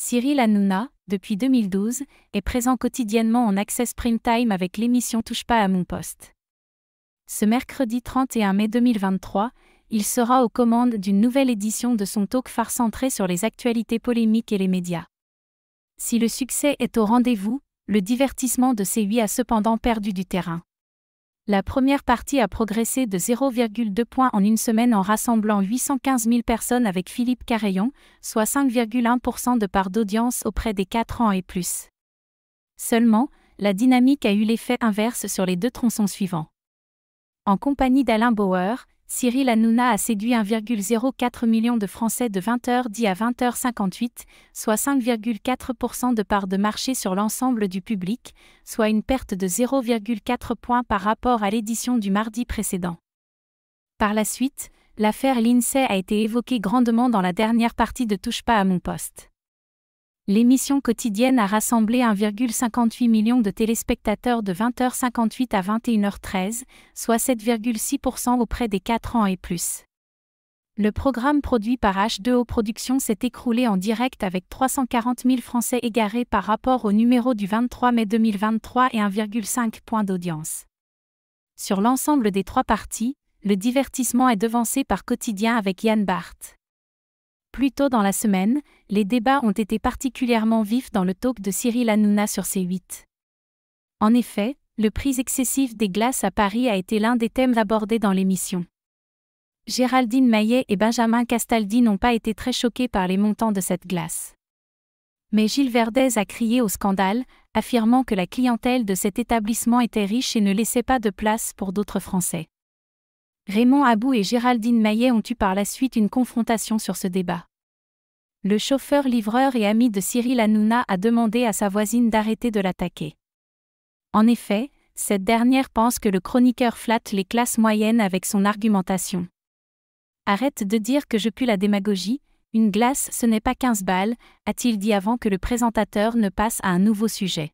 Cyril Hanouna, depuis 2012, est présent quotidiennement en Access Prime Time avec l'émission Touche pas à mon poste. Ce mercredi 31 mai 2023, il sera aux commandes d'une nouvelle édition de son talk phare centré sur les actualités polémiques et les médias. Si le succès est au rendez-vous, le divertissement de C8 a cependant perdu du terrain. La première partie a progressé de 0,2 points en une semaine en rassemblant 815 000 personnes avec Philippe Carayon, soit 5,1% de part d'audience auprès des 4 ans et plus. Seulement, la dynamique a eu l'effet inverse sur les deux tronçons suivants. En compagnie d'Alain Bauer, Cyril Hanouna a séduit 1,04 million de Français de 20h10 à 20h58, soit 5,4% de part de marché sur l'ensemble du public, soit une perte de 0,4 points par rapport à l'édition du mardi précédent. Par la suite, l'affaire Lindsay a été évoquée grandement dans la dernière partie de Touche pas à mon poste. L'émission quotidienne a rassemblé 1,58 million de téléspectateurs de 20h58 à 21h13, soit 7,6% auprès des 4 ans et plus. Le programme produit par H2O Productions s'est écroulé en direct avec 340 000 Français égarés par rapport au numéro du 23 mai 2023 et 1,5 point d'audience. Sur l'ensemble des trois parties, le divertissement est devancé par Quotidien avec Yann Barth. Plus tôt dans la semaine, les débats ont été particulièrement vifs dans le talk de Cyril Hanouna sur C8. En effet, le prix excessif des glaces à Paris a été l'un des thèmes abordés dans l'émission. Géraldine Maillet et Benjamin Castaldi n'ont pas été très choqués par les montants de cette glace. Mais Gilles Verdez a crié au scandale, affirmant que la clientèle de cet établissement était riche et ne laissait pas de place pour d'autres Français. Raymond Abou et Géraldine Maillet ont eu par la suite une confrontation sur ce débat. Le chauffeur-livreur et ami de Cyril Hanouna a demandé à sa voisine d'arrêter de l'attaquer. En effet, cette dernière pense que le chroniqueur flatte les classes moyennes avec son argumentation. Arrête de dire que je pue la démagogie, une glace ce n'est pas 15 balles, a-t-il dit avant que le présentateur ne passe à un nouveau sujet.